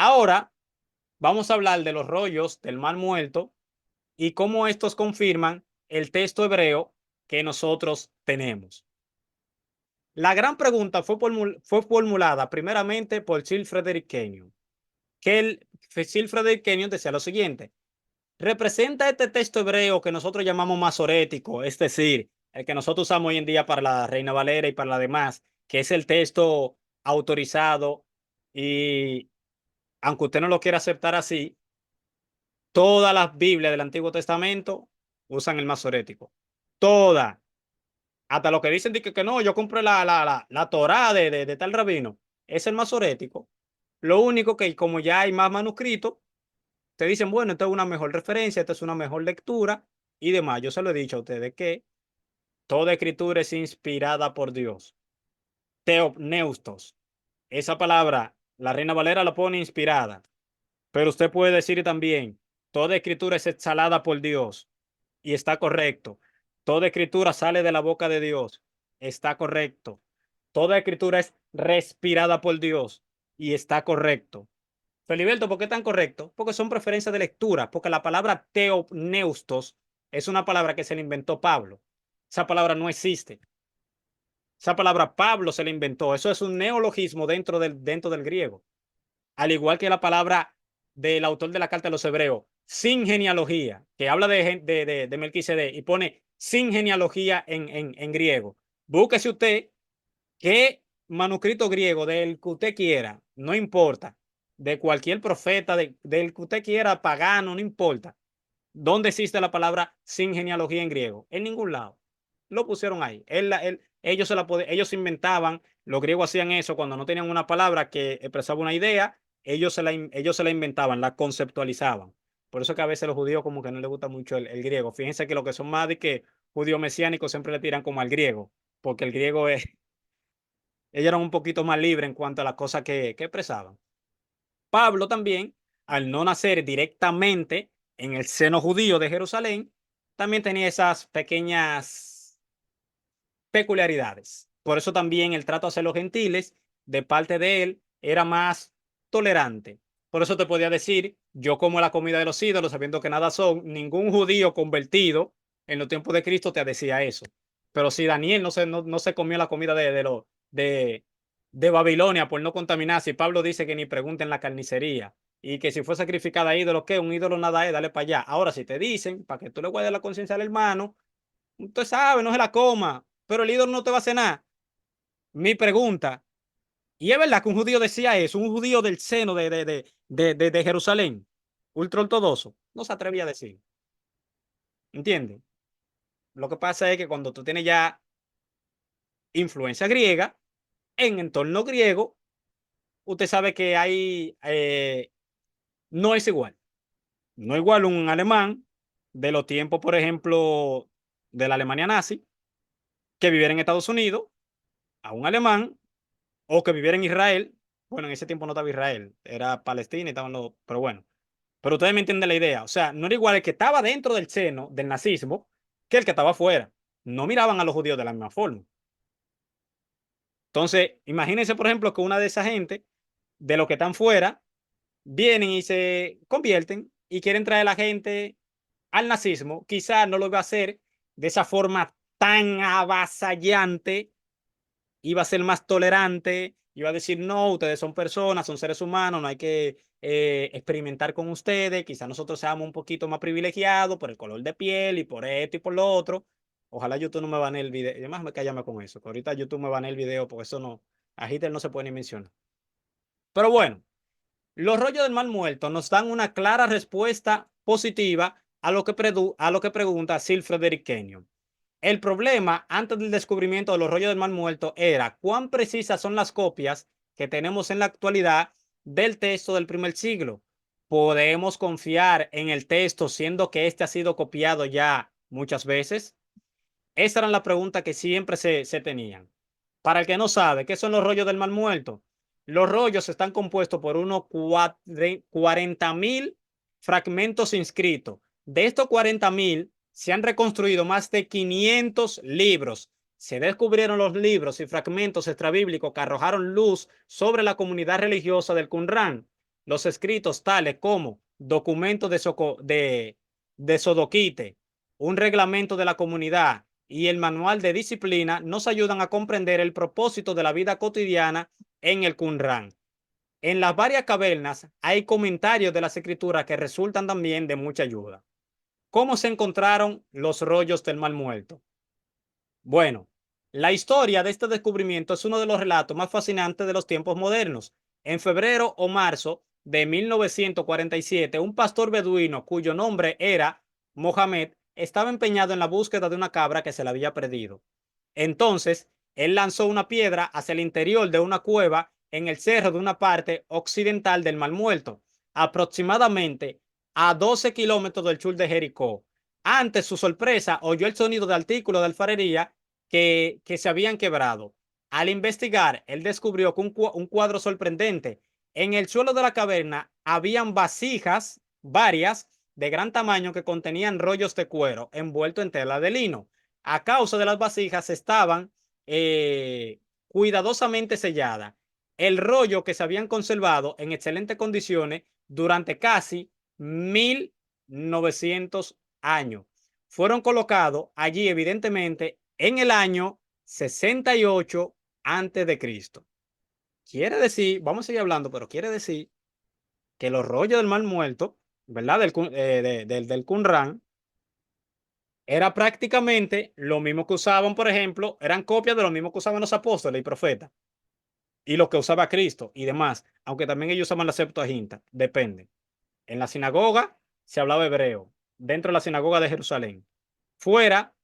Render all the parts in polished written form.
Ahora vamos a hablar de los rollos del Mar Muerto y cómo estos confirman el texto hebreo que nosotros tenemos. La gran pregunta fue formulada primeramente por Sir Frederick Kenyon, Sir Frederick Kenyon decía lo siguiente: representa este texto hebreo que nosotros llamamos masorético, es decir, el que nosotros usamos hoy en día para la Reina Valera y para la demás, que es el texto autorizado y, aunque usted no lo quiera aceptar así, todas las Biblias del Antiguo Testamento usan el masorético. Todas. Hasta lo que dicen de que no, yo compré la Torá de tal rabino. Es el masorético. Lo único que, como ya hay más manuscritos, te dicen, bueno, esta es una mejor referencia, esta es una mejor lectura y demás. Yo se lo he dicho a ustedes que toda escritura es inspirada por Dios. Teopneustos. Esa palabra, la Reina Valera la pone inspirada. Pero usted puede decir también, toda escritura es exhalada por Dios y está correcto. Toda escritura sale de la boca de Dios, está correcto. Toda escritura es respirada por Dios y está correcto. Feliberto, ¿por qué tan correcto? Porque son preferencias de lectura, porque la palabra teopneustos es una palabra que se le inventó Pablo. Esa palabra no existe. Esa palabra Pablo se la inventó. Eso es un neologismo dentro del griego. Al igual que la palabra del autor de la carta de los hebreos, sin genealogía, que habla de Melquisedec y pone sin genealogía en griego. Búsquese usted qué manuscrito griego del que usted quiera, no importa, de cualquier profeta, del que usted quiera, pagano, no importa. ¿Dónde existe la palabra sin genealogía en griego? En ningún lado. Lo pusieron ahí. Ellos inventaban, los griegos hacían eso cuando no tenían una palabra que expresaba una idea, ellos se la inventaban, la conceptualizaban. Por eso que a veces los judíos como que no les gusta mucho el griego. Fíjense que lo que son más de que judíos mesiánicos siempre le tiran como al griego, porque el griego es, ellos eran un poquito más libres en cuanto a las cosas que expresaban. Pablo también, al no nacer directamente en el seno judío de Jerusalén, también tenía esas pequeñas peculiaridades. Por eso también el trato hacia los gentiles de parte de él era más tolerante. Por eso te podía decir, yo como la comida de los ídolos, sabiendo que nada son, ningún judío convertido en los tiempos de Cristo te decía eso. Pero si Daniel no se comió la comida de, de Babilonia por no contaminarse, y Pablo dice que ni pregunten la carnicería, y que si fue sacrificada a ídolo, ¿qué? Un ídolo nada es, dale para allá. Ahora, si te dicen, para que tú le guardes la conciencia al hermano, usted sabe, no se la coma, pero el ídolo no te va a hacer nada. Mi pregunta, ¿y es verdad que un judío decía eso? Un judío del seno de Jerusalén, ultra ortodoxo, no se atrevía a decir. ¿Entiendes? Lo que pasa es que cuando tú tienes ya influencia griega, en entorno griego, usted sabe que no es igual. No es igual un alemán de los tiempos, por ejemplo, de la Alemania nazi, que viviera en Estados Unidos, a un alemán o que viviera en Israel. Bueno, en ese tiempo no estaba Israel, era Palestina y estaban los, pero bueno. Pero ustedes me entienden la idea. O sea, no era igual el que estaba dentro del seno del nazismo que el que estaba afuera. No miraban a los judíos de la misma forma. Entonces, imagínense, por ejemplo, que una de esas gente, de los que están fuera, vienen y se convierten y quieren traer a la gente al nazismo. Quizás no lo iba a hacer de esa forma tan avasallante, iba a ser más tolerante, iba a decir, no, ustedes son personas, son seres humanos, no hay que experimentar con ustedes, quizás nosotros seamos un poquito más privilegiados por el color de piel y por esto y por lo otro. Ojalá YouTube no me banee el video, además me cállame con eso, que ahorita YouTube me banee el video porque eso no, a Hitler no se puede ni mencionar. Pero bueno, los rollos del mal muerto nos dan una clara respuesta positiva a lo que pregunta Sir Frederick Kenyon. El problema antes del descubrimiento de los rollos del mal muerto era cuán precisas son las copias que tenemos en la actualidad del texto del primer siglo. ¿Podemos confiar en el texto siendo que este ha sido copiado ya muchas veces? Esa era la pregunta que siempre se tenían. Para el que no sabe, ¿qué son los rollos del mal muerto? Los rollos están compuestos por unos 40.000 fragmentos inscritos. De estos 40.000 se han reconstruido más de 500 libros. Se descubrieron los libros y fragmentos extrabíblicos que arrojaron luz sobre la comunidad religiosa del Qumrán. los escritos tales como documento de Sodoquite, un reglamento de la comunidad y el manual de disciplina nos ayudan a comprender el propósito de la vida cotidiana en el Qumran. En las varias cavernas hay comentarios de las escrituras que resultan también de mucha ayuda. ¿Cómo se encontraron los rollos del Mar Muerto? Bueno, la historia de este descubrimiento es uno de los relatos más fascinantes de los tiempos modernos. En febrero o marzo de 1947, un pastor beduino cuyo nombre era Mohamed estaba empeñado en la búsqueda de una cabra que se le había perdido. Entonces, él lanzó una piedra hacia el interior de una cueva en el cerro de una parte occidental del Mar Muerto, aproximadamente a 12 kilómetros del sur de Jericó. Ante su sorpresa, oyó el sonido de artículos de alfarería que se habían quebrado. Al investigar, él descubrió que un cuadro sorprendente. En el suelo de la caverna habían vasijas, varias, de gran tamaño que contenían rollos de cuero envuelto en tela de lino. A causa de las vasijas estaban cuidadosamente selladas. El rollo que se habían conservado en excelentes condiciones durante casi 1900 años. Fueron colocados allí evidentemente en el año 68 antes de Cristo. Quiere decir, vamos a seguir hablando, pero quiere decir que los rollos del Mar Muerto, ¿verdad? Del Qumran, era prácticamente lo mismo que usaban, por ejemplo, eran copias de lo mismo que usaban los apóstoles y profetas y lo que usaba Cristo y demás, aunque también ellos usaban la Septuaginta, depende. En la sinagoga se hablaba hebreo, dentro de la sinagoga de Jerusalén. Fuera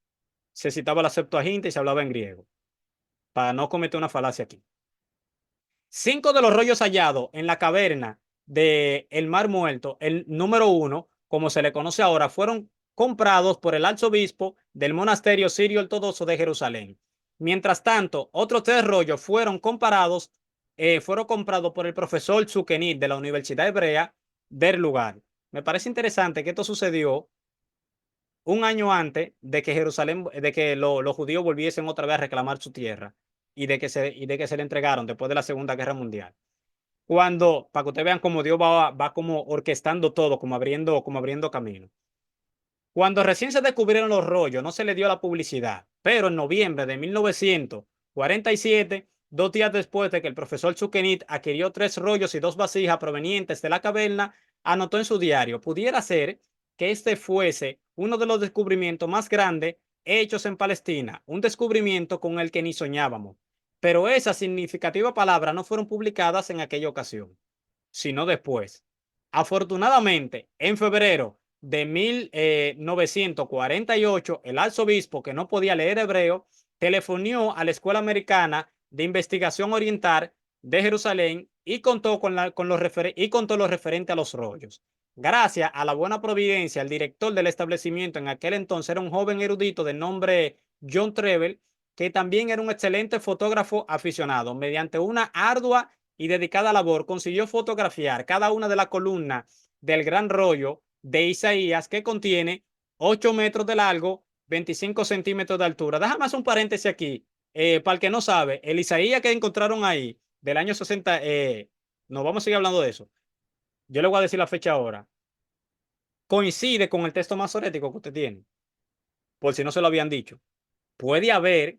se citaba la Septuaginta y se hablaba en griego, para no cometer una falacia aquí. 5 de los rollos hallados en la caverna del Mar Muerto, el número 1, como se le conoce ahora, fueron comprados por el arzobispo del monasterio sirio ortodoxo de Jerusalén. Mientras tanto, otros 3 rollos fueron comprados por el profesor Tzukenit de la Universidad Hebrea del lugar. Me parece interesante que esto sucedió un año antes de que Jerusalén, de que los judíos volviesen otra vez a reclamar su tierra y de que se le entregaron después de la Segunda Guerra Mundial. Cuando, para que ustedes vean cómo Dios va como orquestando todo, como abriendo camino. Cuando recién se descubrieron los rollos, no se le dio la publicidad, pero en noviembre de 1947, 2 días después de que el profesor Tzukenit adquirió 3 rollos y 2 vasijas provenientes de la caverna, anotó en su diario: pudiera ser que este fuese uno de los descubrimientos más grandes hechos en Palestina, un descubrimiento con el que ni soñábamos. Pero esas significativas palabras no fueron publicadas en aquella ocasión, sino después. Afortunadamente, en febrero de 1948, el arzobispo, que no podía leer hebreo, telefonó a la Escuela Americana de Investigación Oriental de Jerusalén y contó lo referente a los rollos. Gracias a la buena providencia, el director del establecimiento en aquel entonces era un joven erudito de nombre John Trevel, que también era un excelente fotógrafo aficionado. Mediante una ardua y dedicada labor, consiguió fotografiar cada una de las columnas del gran rollo de Isaías, que contiene 8 metros de largo, 25 centímetros de altura. Déjame hacer un paréntesis aquí. Para el que no sabe, el Isaías que encontraron ahí del año 60, no vamos a seguir hablando de eso. Yo le voy a decir la fecha ahora. Coincide con el texto masorético que usted tiene, por si no se lo habían dicho. Puede haber,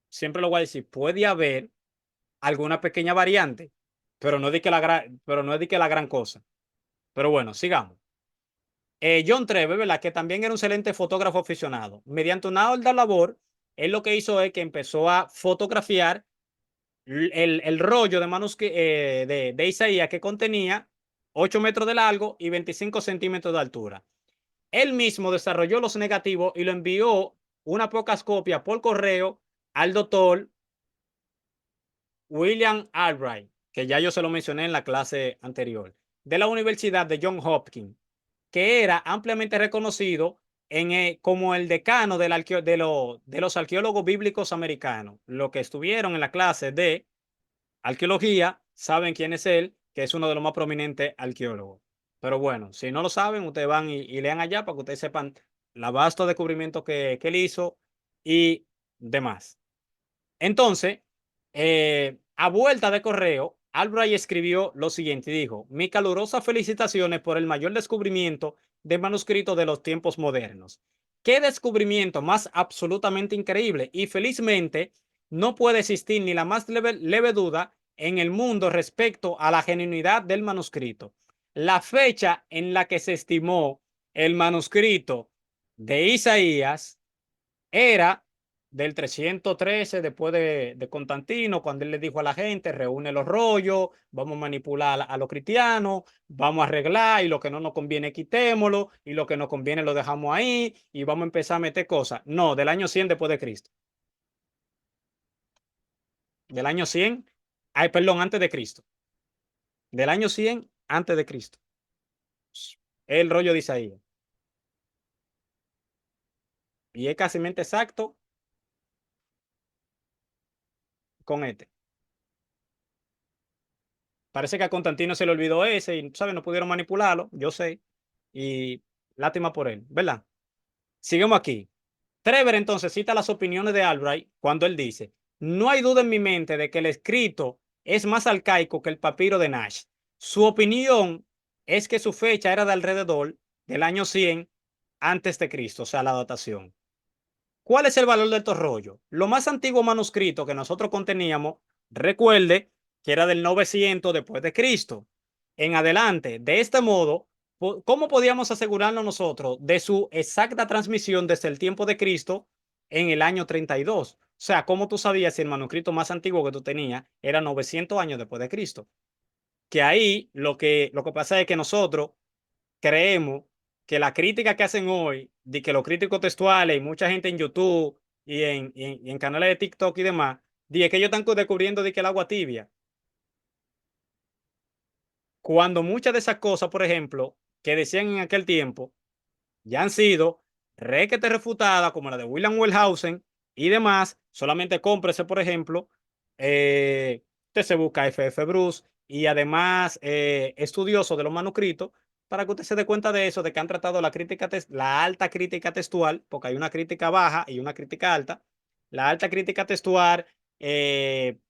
siempre lo voy a decir, puede haber alguna pequeña variante, pero no es de que la gran cosa. Pero bueno, sigamos. John Treve, ¿verdad? Que también era un excelente fotógrafo aficionado. Mediante una ardua labor, él lo que hizo es que empezó a fotografiar el rollo de de Isaías, que contenía 8 metros de largo y 25 centímetros de altura. Él mismo desarrolló los negativos y lo envió unas pocas copias por correo al doctor William Albright, que ya yo se lo mencioné en la clase anterior, de la Universidad de Johns Hopkins, que era ampliamente reconocido como el decano de los arqueólogos bíblicos americanos. Los que estuvieron en la clase de arqueología saben quién es él, que es uno de los más prominentes arqueólogos. Pero bueno, si no lo saben, ustedes van y lean allá para que ustedes sepan la vasto descubrimiento que él hizo y demás. Entonces, a vuelta de correo, Albright escribió lo siguiente y dijo: mi calurosas felicitaciones por el mayor descubrimiento de manuscritos de los tiempos modernos. Qué descubrimiento más absolutamente increíble, y felizmente no puede existir ni la más leve duda en el mundo respecto a la genuinidad del manuscrito. La fecha en la que se estimó el manuscrito de Isaías era del 313 después de Constantino, cuando él le dijo a la gente: reúne los rollos, vamos a manipular a los cristianos, vamos a arreglar, y lo que no nos conviene quitémoslo, y lo que nos conviene lo dejamos ahí, y vamos a empezar a meter cosas. No, del año 100 después de Cristo. Del año 100, ay, perdón, antes de Cristo. Del año 100 antes de Cristo. El rollo de Isaías. Y es casi exacto con este. Parece que a Constantino se le olvidó ese y, ¿sabes? No pudieron manipularlo, yo sé. Y lástima por él, ¿verdad? Sigamos aquí. Trevor entonces cita las opiniones de Albright cuando él dice: no hay duda en mi mente de que el escrito es más arcaico que el papiro de Nash. Su opinión es que su fecha era de alrededor del año 100 antes de Cristo, o sea, la datación. ¿Cuál es el valor de estos rollos? Lo más antiguo manuscrito que nosotros conteníamos, recuerde que era del 900 después de Cristo en adelante. De este modo, ¿cómo podíamos asegurarnos nosotros de su exacta transmisión desde el tiempo de Cristo en el año 32? O sea, ¿cómo tú sabías si el manuscrito más antiguo que tú tenías era 900 años después de Cristo? Que ahí lo que pasa es que nosotros creemos que la crítica que hacen hoy, de que los críticos textuales y mucha gente en YouTube y en canales de TikTok y demás, de que ellos están descubriendo de que el agua tibia, cuando muchas de esas cosas, por ejemplo, que decían en aquel tiempo, ya han sido requete refutadas, como la de William Wellhausen y demás. Solamente cómprese, por ejemplo, usted se busca F. Bruce y además estudioso de los manuscritos, para que usted se dé cuenta de eso, de que han tratado la alta crítica textual, porque hay una crítica baja y una crítica alta. La alta crítica textual,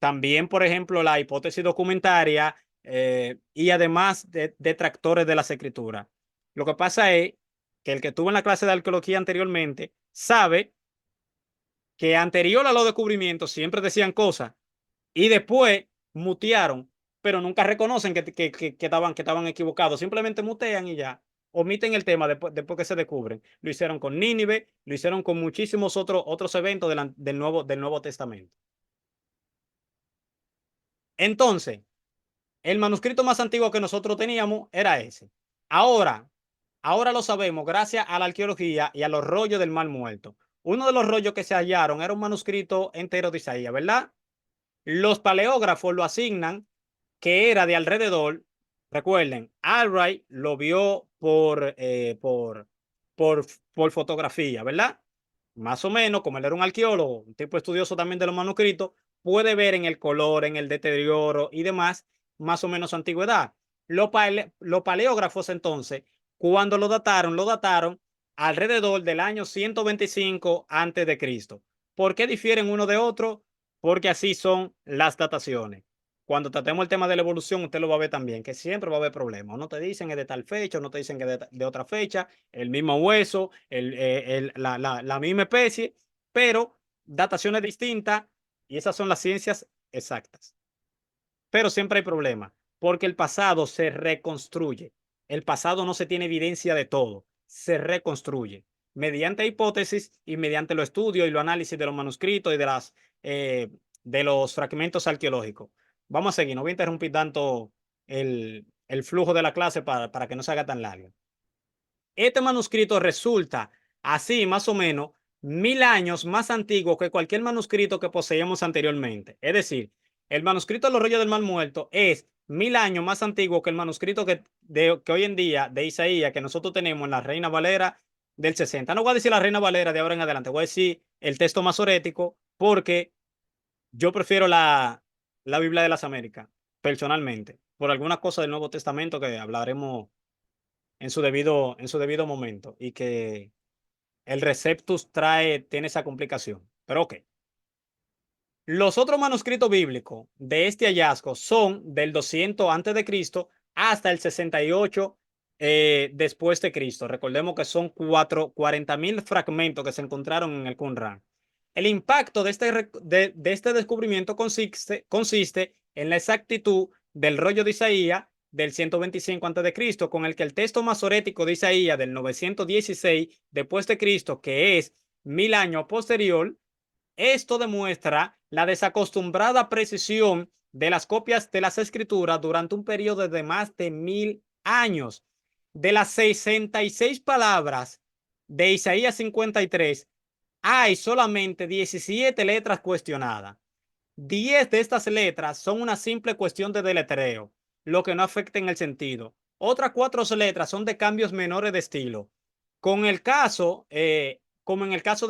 también, por ejemplo, la hipótesis documentaria, y además de detractores de las escrituras. Lo que pasa es que el que tuvo en la clase de arqueología anteriormente sabe que anterior a los descubrimientos siempre decían cosas y después mutearon, pero nunca reconocen que estaban equivocados. Simplemente mutean y ya. Omiten el tema después que se descubren. Lo hicieron con Nínive, lo hicieron con muchísimos otros eventos del Nuevo Testamento. Entonces, el manuscrito más antiguo que nosotros teníamos era ese. Ahora, ahora lo sabemos gracias a la arqueología y a los rollos del Mar Muerto. Uno de los rollos que se hallaron era un manuscrito entero de Isaías, ¿verdad? Los paleógrafos lo asignan que era de alrededor. Recuerden, Albright lo vio por, por fotografía, ¿verdad? Más o menos, como él era un arqueólogo, un tipo estudioso también de los manuscritos, puede ver en el color, en el deterioro y demás, más o menos su antigüedad. Los paleógrafos entonces, cuando lo dataron alrededor del año 125 antes de Cristo. ¿Por qué difieren uno de otro? Porque así son las dataciones. Cuando tratemos el tema de la evolución, usted lo va a ver también, que siempre va a haber problemas. No te dicen es de tal fecha, no te dicen que de otra fecha, el mismo hueso, la misma especie, pero dataciones distintas, y esas son las ciencias exactas. Pero siempre hay problemas, porque el pasado se reconstruye. El pasado no se tiene evidencia de todo, se reconstruye mediante hipótesis y mediante los estudios y los análisis de los manuscritos y eh, de los fragmentos arqueológicos. Vamos a seguir, no voy a interrumpir tanto el flujo de la clase para que no se haga tan largo. Este manuscrito resulta así más o menos 1000 años más antiguo que cualquier manuscrito que poseíamos anteriormente. Es decir, el manuscrito de los rollos del Mar Muerto es 1000 años más antiguo que el manuscrito que hoy en día de Isaías que nosotros tenemos en la Reina Valera del 60. No voy a decir la Reina Valera de ahora en adelante, voy a decir el texto masorético, porque yo prefiero la Biblia de las Américas, personalmente, por algunas cosas del Nuevo Testamento que hablaremos en su debido momento, y que el Receptus tiene esa complicación. Pero ok. Los otros manuscritos bíblicos de este hallazgo son del 200 antes de Cristo hasta el 68 después de Cristo. Recordemos que son 40.000 fragmentos que se encontraron en el Qumran. El impacto de este descubrimiento consiste en la exactitud del rollo de Isaías del 125 antes de Cristo, con el que el texto masorético de Isaías del 916 después de Cristo, que es 1000 años posterior. Esto demuestra la desacostumbrada precisión de las copias de las escrituras durante un periodo de más de 1000 años. De las 66 palabras de Isaías 53, hay solamente 17 letras cuestionadas. 10 de estas letras son una simple cuestión de deletreo, lo que no afecta en el sentido. Otras 4 letras son de cambios menores de estilo. Como en el caso de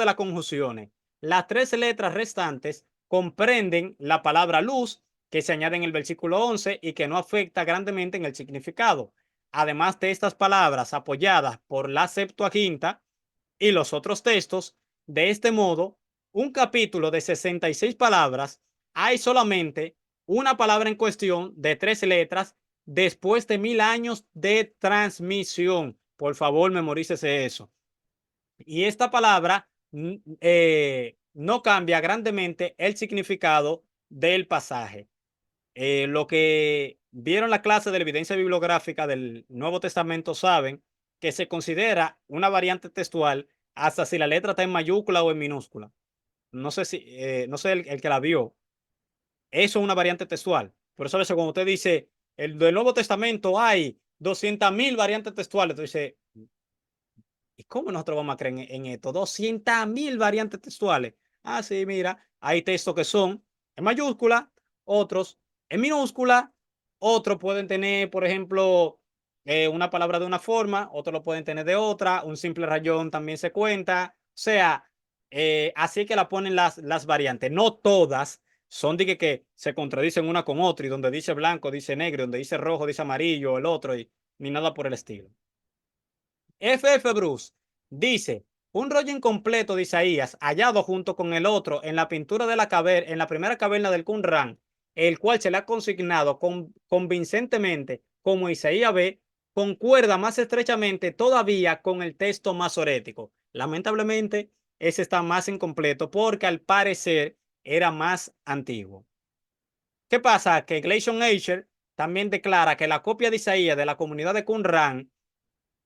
las conjunciones, las 3 letras restantes comprenden la palabra luz, que se añade en el versículo 11 y que no afecta grandemente en el significado. Además de estas palabras apoyadas por la Septuaginta y los otros textos, de este modo, un capítulo de 66 palabras, hay solamente una palabra en cuestión de 3 letras después de 1000 años de transmisión. Por favor, memorícese eso. Y esta palabra no cambia grandemente el significado del pasaje. Lo que vieron la clase de la evidencia bibliográfica del Nuevo Testamento saben que se considera una variante textual hasta si la letra está en mayúscula o en minúscula. No sé el que la vio. Eso es una variante textual. Por eso a veces cuando usted dice, el del Nuevo Testamento hay 200.000 variantes textuales, entonces dice, ¿y cómo nosotros vamos a creer en esto? 200.000 variantes textuales. Ah, sí, mira, hay textos que son en mayúscula, otros en minúscula, otros pueden tener, por ejemplo, una palabra de una forma, otros lo pueden tener de otra, un simple rayón también se cuenta. O sea, así que la ponen las variantes. No todas son de que se contradicen una con otra y donde dice blanco, dice negro, donde dice rojo, dice amarillo, el otro, y ni nada por el estilo. F. Bruce dice, un rollo incompleto de Isaías hallado junto con el otro en la pintura de en la primera caverna del Qumran, el cual se le ha consignado convincentemente como Isaías B, concuerda más estrechamente todavía con el texto masorético. Lamentablemente, ese está más incompleto porque al parecer era más antiguo. ¿Qué pasa? Que Gleason Asher también declara que la copia de Isaías de la comunidad de Qumran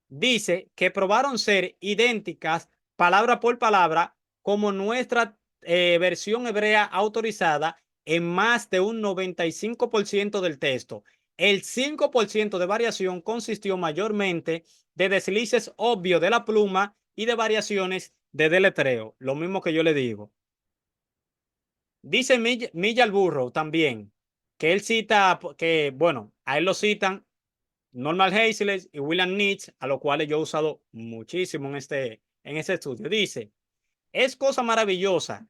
dice que probaron ser idénticas palabra por palabra como nuestra versión hebrea autorizada en más de un 95% del texto. El 5% de variación consistió mayormente de deslices obvios de la pluma y de variaciones de deletreo. Lo mismo que yo le digo. Dice Milla al Burro también, que él cita, que bueno, a él lo citan Norman Hazlitt y William Nietzsche, a los cuales yo he usado muchísimo en este estudio. Dice, es cosa maravillosa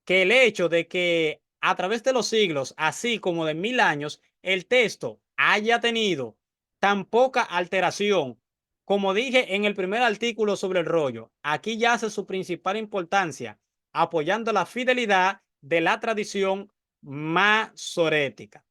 que el hecho de que a través de los siglos, así como de 1000 años, el texto haya tenido tan poca alteración, como dije en el primer artículo sobre el rollo, aquí yace su principal importancia, apoyando la fidelidad de la tradición masorética.